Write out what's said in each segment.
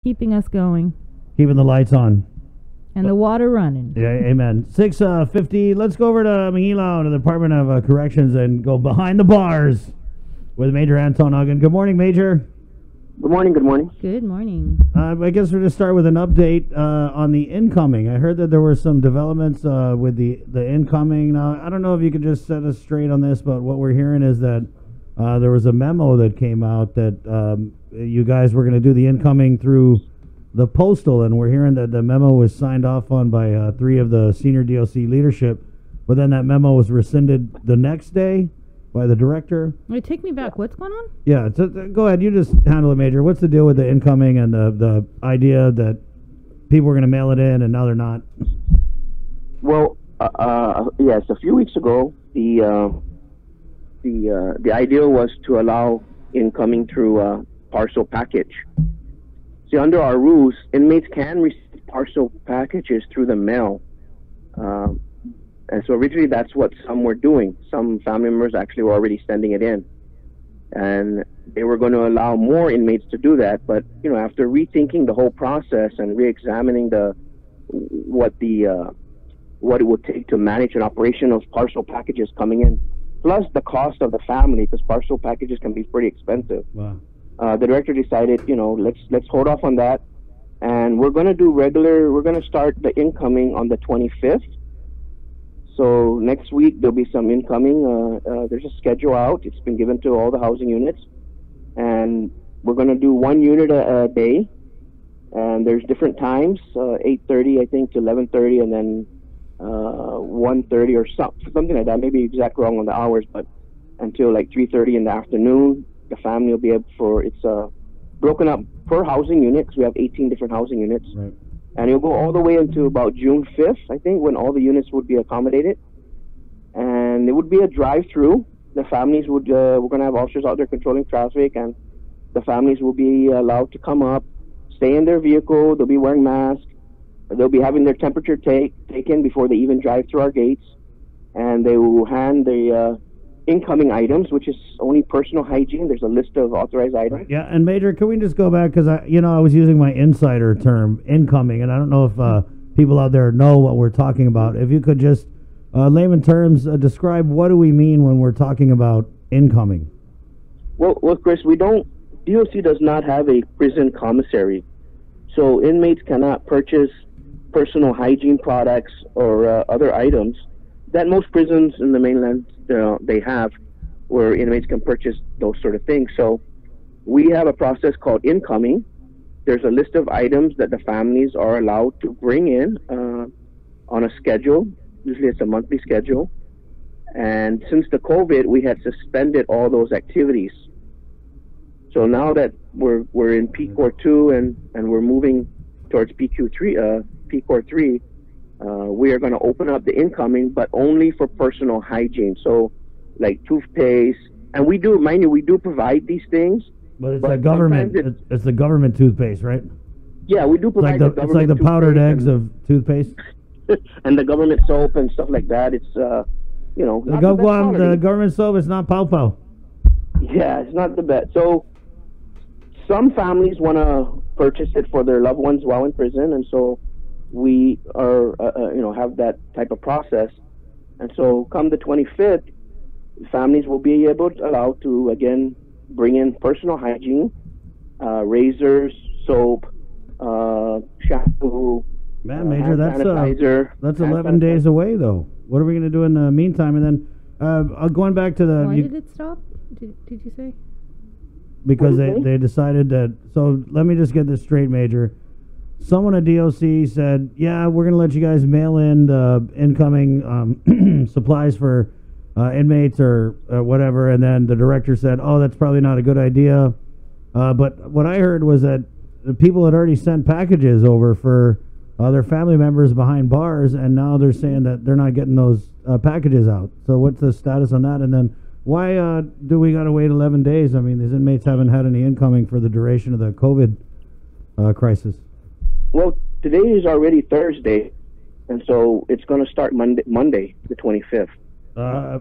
Keeping us going. Keeping the lights on. And the water running. Yeah, amen. 6:50. Let's go over to Manila, to the Department of Corrections, and go behind the bars with Major Antone Aguon. Good morning, Major. Good morning, good morning. Good morning. I guess we'll just start with an update on the incoming. I heard that there were some developments with the incoming. Now, I don't know if you could just set us straight on this, but what we're hearing is that there was a memo that came out that you guys were going to do the incoming through the postal, and we're hearing that the memo was signed off on by 3 of the senior DOC leadership, but then that memo was rescinded the next day by the director. Wait, take me back. What's going on? Yeah, go ahead. You just handle it, Major. What's the deal with the incoming and the idea that people were going to mail it in and now they're not? Well, yes, a few weeks ago, the idea was to allow incoming through parcel package. See, under our rules, inmates can receive parcel packages through the mail. And so originally that's what some were doing. Some family members actually were already sending it in. And they were going to allow more inmates to do that. But, you know, after rethinking the whole process and re-examining what it would take to manage an operation of parcel packages coming in, plus the cost of the family, because parcel packages can be pretty expensive. Wow. The director decided, you know, let's hold off on that. And we're going to start the incoming on the 25th. So next week there'll be some incoming. There's a schedule out. It's been given to all the housing units, and we're going to do 1 unit a day. And there's different times: 8:30, I think, to 11:30, and then 1:30 or something like that. Maybe exact wrong on the hours, but until like 3:30 in the afternoon. The family will be able it's broken up per housing unit, because we have 18 different housing units. Right. And it'll go all the way into about June 5th, I think, when all the units would be accommodated. And it would be a drive-through. The families we're going to have officers out there controlling traffic, and the families will be allowed to come up, stay in their vehicle. They'll be wearing masks. They'll be having their temperature taken before they even drive through our gates. And they will hand the incoming items, which is only personal hygiene. There's a list of authorized items. Yeah, and Major, can we just go back, because I was using my insider term, incoming, and I don't know if people out there know what we're talking about. If you could just, layman terms, describe what do we mean when we're talking about incoming? Well, Chris, DOC does not have a prison commissary, so inmates cannot purchase personal hygiene products or other items that most prisons in the mainland they have, where inmates can purchase those sort of things. So we have a process called incoming. There's a list of items that the families are allowed to bring in on a schedule. Usually it's a monthly schedule. And since the COVID, we had suspended all those activities. So now that we're in PCOR 2 and we're moving towards PCOR 3, we are going to open up the incoming, but only for personal hygiene. So, like toothpaste, and we do provide these things. But it's the government. It's the government toothpaste, right? Yeah, we do provide. It's like the powdered eggs of toothpaste, and the government soap and stuff like that. It's the government soap. It's not pow pow. Yeah, it's not the best. So some families want to purchase it for their loved ones while in prison, and so we are, have that type of process. And so come the 25th, families will be allowed to, again, bring in personal hygiene, razors, soap, shampoo, Man, Major, sanitizer. That's 11 days away, though. What are we going to do in the meantime? And then going back to the... Why did it stop? Did you say? Because they decided that... So let me just get this straight, Major. Someone at DOC said, yeah, we're going to let you guys mail in the incoming supplies for inmates or whatever. And then the director said, oh, that's probably not a good idea. But what I heard was that the people had already sent packages over for their family members behind bars, and now they're saying that they're not getting those packages out. So what's the status on that? And then why do we got to wait 11 days? I mean, these inmates haven't had any incoming for the duration of the COVID crisis. Well, today is already Thursday, and so it's going to start Monday, the 25th.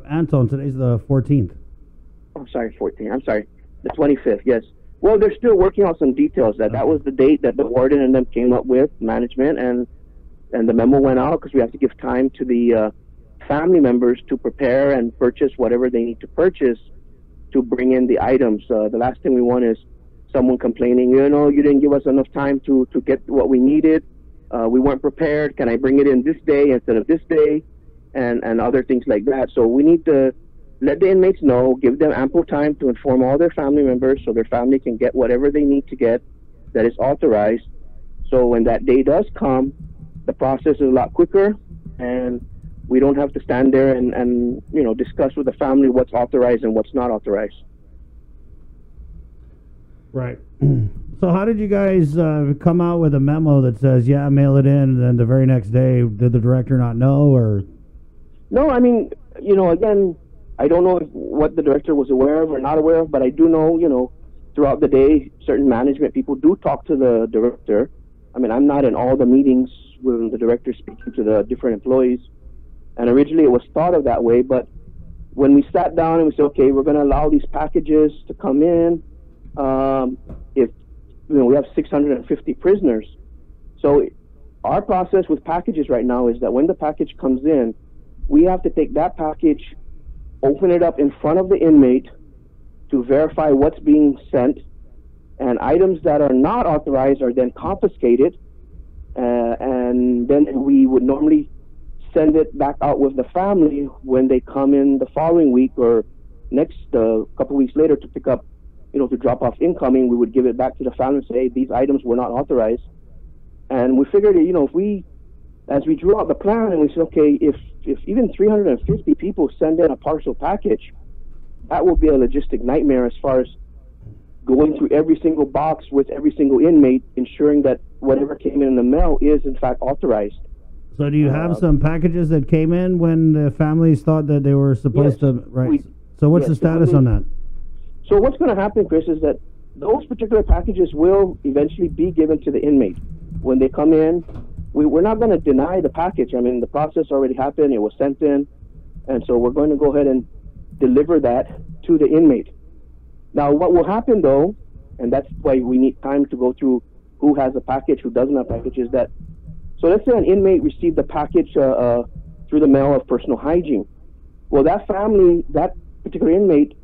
Antone, today's the 14th. Oh, sorry, 14th. I'm sorry, the 25th. Yes. Well, they're still working on some details. That was the date that the warden and them came up with, management, and the memo went out because we have to give time to the family members to prepare and purchase whatever they need to purchase to bring in the items. The last thing we want is someone complaining, you didn't give us enough time to get what we needed. We weren't prepared. Can I bring it in this day instead of this day? And other things like that. So we need to let the inmates know, give them ample time to inform all their family members so their family can get whatever they need to get that is authorized. So when that day does come, the process is a lot quicker, and we don't have to stand there and discuss with the family what's authorized and what's not authorized. Right. So how did you guys come out with a memo that says, yeah, mail it in, and then the very next day, did the director not know, or? No, I mean, again, I don't know what the director was aware of or not aware of, but I do know, throughout the day, certain management people do talk to the director. I mean, I'm not in all the meetings when the director is speaking to the different employees. And originally it was thought of that way, but when we sat down and we said, okay, we're going to allow these packages to come in, if we have 650 prisoners. So our process with packages right now is that when the package comes in, we have to take that package, open it up in front of the inmate to verify what's being sent, and items that are not authorized are then confiscated, and then we would normally send it back out with the family when they come in the following week or next couple weeks later to pick up, to drop off incoming. We would give it back to the family and say, hey, these items were not authorized. And we figured, as we drew out the plan, and we said, okay, if even 350 people send in a partial package, that will be a logistic nightmare as far as going through every single box with every single inmate, ensuring that whatever came in the mail is in fact authorized. So do you have some packages that came in when the families thought that they were supposed to, right? So what's the status on that? So what's going to happen, Chris, is that those particular packages will eventually be given to the inmate. When they come in, we're not going to deny the package. I mean, the process already happened. It was sent in. And so we're going to go ahead and deliver that to the inmate. Now, what will happen, though, and that's why we need time to go through who has a package, who doesn't have a package, is that, so let's say an inmate received a package through the mail of personal hygiene. Well, that family, that particular inmate,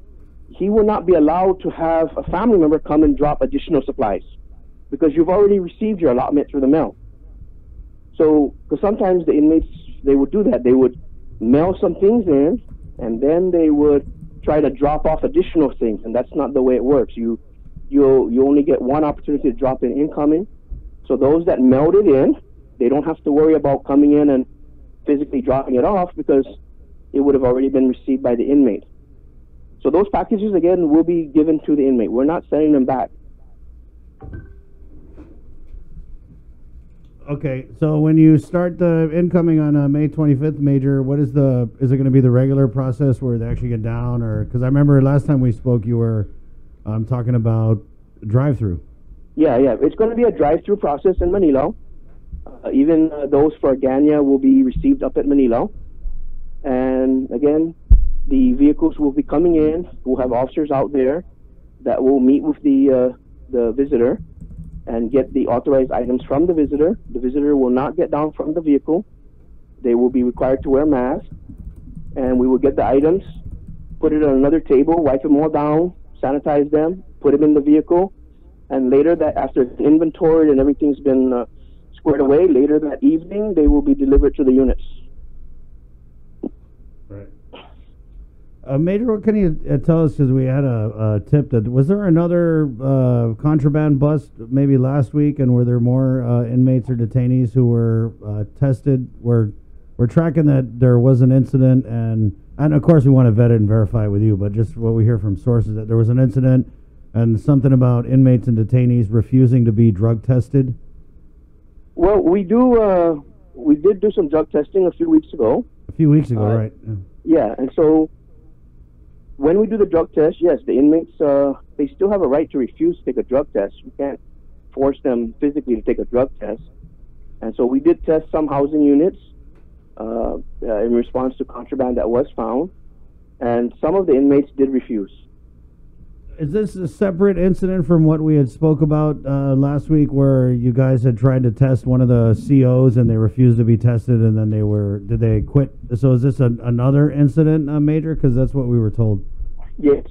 he will not be allowed to have a family member come and drop additional supplies because you've already received your allotment through the mail. So, because sometimes the inmates, they would do that. They would mail some things in, and then they would try to drop off additional things, and that's not the way it works. You only get one opportunity to drop in incoming. So those that mailed it in, they don't have to worry about coming in and physically dropping it off because it would have already been received by the inmate. So those packages, again, will be given to the inmate. We're not sending them back. Okay, so when you start the incoming on May 25th, Major, is it going to be the regular process where they actually get down, or because I remember last time we spoke, you were talking about drive-through. Yeah, it's going to be a drive-through process in Manila. Even those for Agana will be received up at Manila, and again, the vehicles will be coming in. We'll have officers out there that will meet with the visitor and get the authorized items from the visitor. The visitor will not get down from the vehicle. They will be required to wear masks, and we will get the items, put it on another table, wipe them all down, sanitize them, put them in the vehicle, and later that after it's inventoried and everything's been squared away, later that evening they will be delivered to the units. Right. Major, what can you tell us, because we had a tip that, was there another contraband bust maybe last week, and were there more inmates or detainees who were tested? We're tracking that there was an incident, and of course we want to vet it and verify it with you, but just what we hear from sources, that there was an incident and something about inmates and detainees refusing to be drug tested. Well, we did do some drug testing a few weeks ago. Right. Yeah, and so when we do the drug test, yes, the inmates, they still have a right to refuse to take a drug test. We can't force them physically to take a drug test. And so we did test some housing units in response to contraband that was found, and some of the inmates did refuse. Is this a separate incident from what we had spoke about last week, where you guys had tried to test one of the COs and they refused to be tested, and then did they quit? So is this another incident, Major? Because that's what we were told. Yes.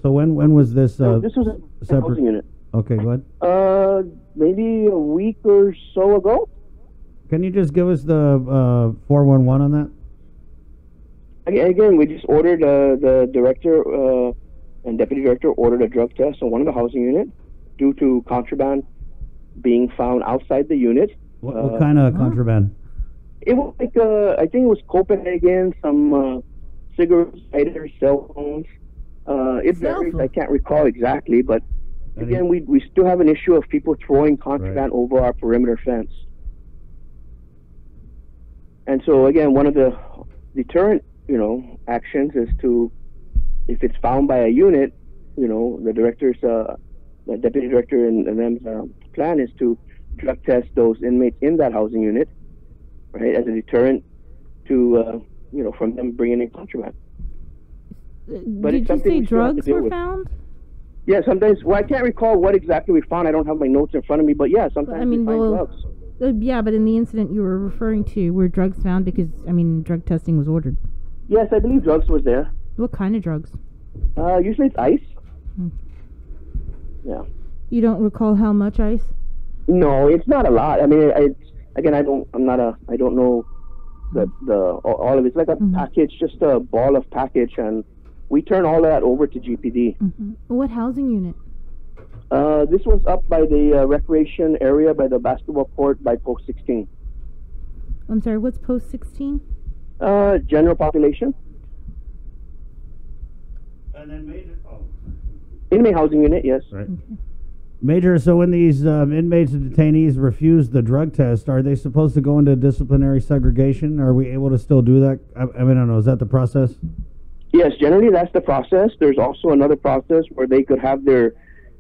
So when was this? This was a separate housing unit. Okay, go ahead. Maybe a week or so ago. Can you just give us the 411 on that? Again, we just ordered the director and deputy director ordered a drug test on one of the housing units due to contraband being found outside the unit. What kind of contraband? It was like I think it was Copenhagen, some cigarettes, lighters, cell phones. It varies. I can't recall exactly, but again, we still have an issue of people throwing contraband over our perimeter fence. And so again, one of the deterrent, actions is to, if it's found by a unit, the director's, the deputy director and them's plan is to drug test those inmates in that housing unit, right, as a deterrent to, from them bringing in contraband. But did you say drugs were found? Yeah, sometimes. Well, I can't recall what exactly we found. I don't have my notes in front of me, but yeah, sometimes we find drugs. Yeah, but in the incident you were referring to, were drugs found? Because, drug testing was ordered. Yes, I believe drugs was there. What kind of drugs? Usually it's ice. Yeah. You don't recall how much ice? No, it's not a lot. I mean, I don't know all of it. It's like a package, just a ball of package, and we turn all of that over to GPD. What housing unit? This was up by the recreation area, by the basketball court, by Post 16. I'm sorry, what's Post 16? General population. And then Major. Inmate housing unit, yes. Right. Okay. Major, so when these inmates and detainees refuse the drug test, are they supposed to go into disciplinary segregation? Are we able to still do that? I don't know. Is that the process? Yes, generally that's the process. There's also another process where they could have their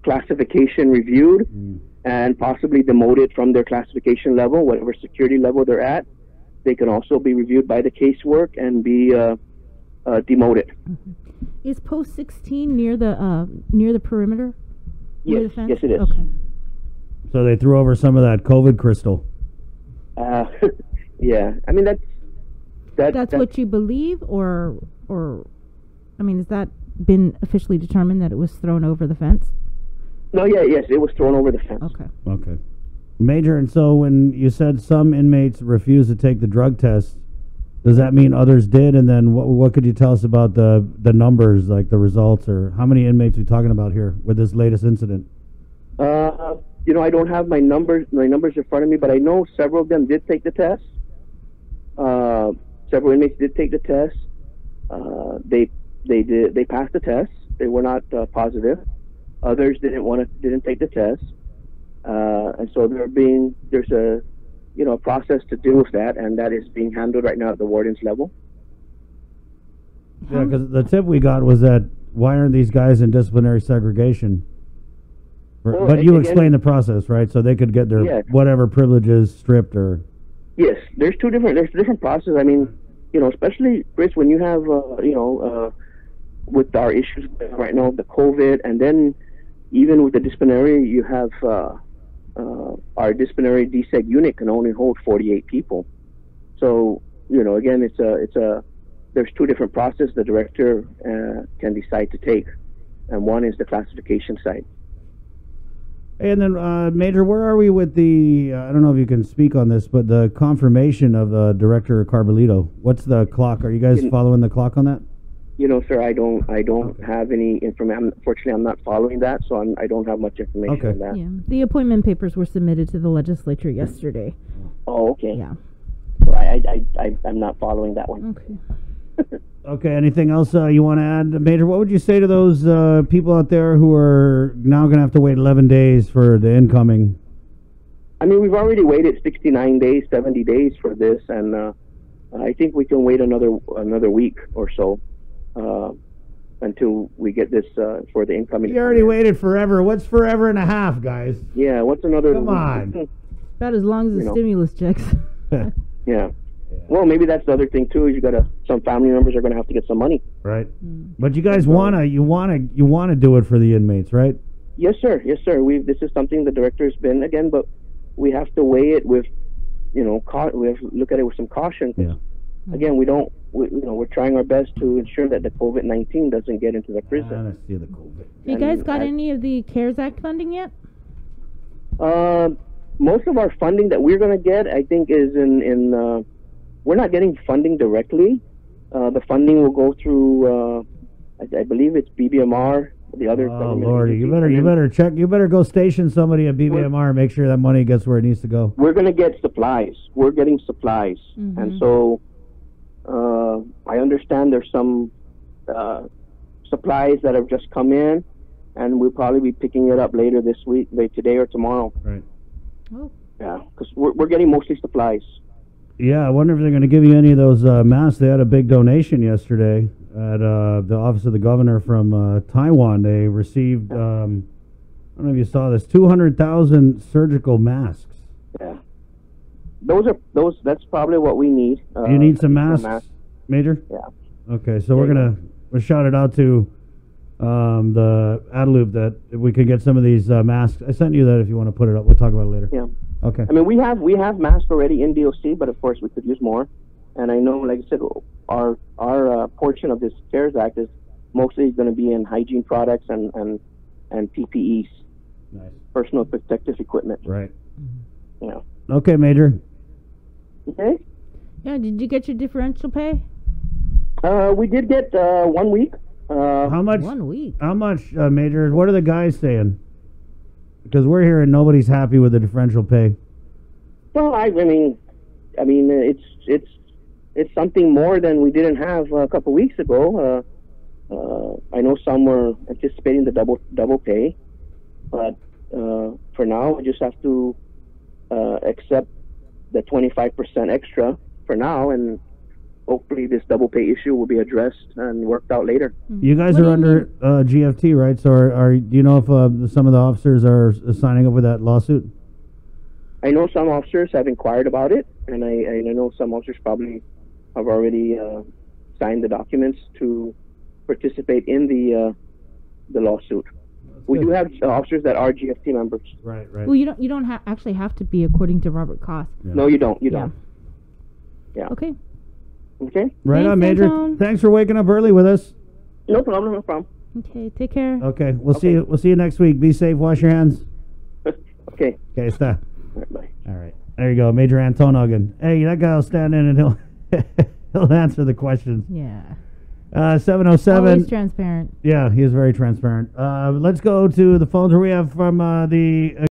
classification reviewed and possibly demoted from their classification level, whatever security level they're at. They can also be reviewed by the casework and be demoted. Is Post 16 near the perimeter? Yes, yes it is. Okay. So they threw over some of that COVID crystal. Yeah, I mean that's what you believe, or has that been officially determined that it was thrown over the fence? No, yes, it was thrown over the fence. Okay. Major, and so when you said some inmates refused to take the drug test, does that mean others did? And then what could you tell us about the numbers, like the results, or how many inmates are we talking about here with this latest incident? I don't have my numbers in front of me, but I know several of them did take the test. Several inmates did take the test. They passed the test. They were not positive. Others didn't take the test. And so there's a process to deal with that, and that is being handled right now at the warden's level. Yeah, because the tip we got was that why aren't these guys in disciplinary segregation? But you explained the process, right? So they could get their whatever privileges stripped, or yes, there's different processes. I mean, especially Chris, when you have with our issues right now, the COVID, and then even with the disciplinary, you have our disciplinary DSEG unit can only hold 48 people. So again, there's two different processes the director can decide to take, and one is the classification side. And then, Major, where are we with the, I don't know if you can speak on this, but the confirmation of Director Carbolito? What's the clock? Are you guys following the clock on that? Sir, I don't have any information. Unfortunately, I'm not following that, so I don't have much information on that. Yeah, the appointment papers were submitted to the legislature yesterday. Oh, okay. Yeah. So I'm not following that one. Okay. Okay, anything else you want to add, Major? What would you say to those people out there who are now going to have to wait 11 days for the incoming? I mean, we've already waited 69 days, 70 days for this, and I think we can wait another week or so until we get this for the incoming. You already waited forever. What's forever and a half, guys? Yeah, what's another? Come on. About as long as the stimulus checks. Yeah. Well, maybe that's the other thing too. Is some family members are gonna have to get some money. Right. But you guys wanna do it for the inmates, right? Yes, sir. Yes, sir. This is something the director's been again, but we have to weigh it with, we have to look at it with some caution. Yeah. Again, we're trying our best to ensure that the COVID-19 doesn't get into the prison. I see the COVID. You guys got any of the CARES Act funding yet? Most of our funding that we're going to get, I think, is in we're not getting funding directly. The funding will go through, I believe it's BBMR. The other. Oh Lordy, you better check. You better go station somebody at BBMR and make sure that money gets where it needs to go. We're going to get supplies. We're getting supplies, and so I understand there's some supplies that have just come in, and we'll probably be picking it up later this week, today or tomorrow. Right. Oh. Yeah, because we're getting mostly supplies. Yeah, I wonder if they're going to give you any of those masks. They had a big donation yesterday at the office of the governor from Taiwan. They received, I don't know if you saw this, 200,000 surgical masks. Yeah, that's probably what we need. You need some masks, Major? Yeah. Okay, so we'll shout it out to the Adelup that if we could get some of these masks. I sent you that if you want to put it up. We'll talk about it later. Yeah. Okay. I mean, we have masks already in DOC, but of course we could use more. And I know, like I said, our portion of this CARES Act is mostly going to be in hygiene products and PPEs, nice, personal protective equipment. Right. Yeah. Okay, Major. Okay. Yeah. Did you get your differential pay? We did get 1 week. How much? 1 week. How much, Major? What are the guys saying? Because we're hearing nobody's happy with the differential pay. Well, I mean, it's something more than we didn't have a couple weeks ago. I know some were anticipating the double pay, but for now, we just have to accept the 25% extra for now, and hopefully this double pay issue will be addressed and worked out later. You guys are under GFT, right? So do you know if some of the officers are signing up with that lawsuit? I know some officers have inquired about it, and I know some officers probably have already signed the documents to participate in the lawsuit. We do have officers that are GFT members. Right, right. Well, you don't actually have to be, according to Robert Koss. Yeah. No, you don't. You don't. Yeah. Okay. Okay. Right on, Major. Antone. Thanks for waking up early with us. No problem. No problem. Okay. Take care. Okay. We'll see you. We'll see you next week. Be safe. Wash your hands. Okay. Okay. Stop. All right, bye. All right. There you go, Major Antone Aguon. Hey, that guy will stand in and he'll answer the questions. Yeah. 707. Always transparent. Yeah, he is very transparent. Let's go to the phones where we have from the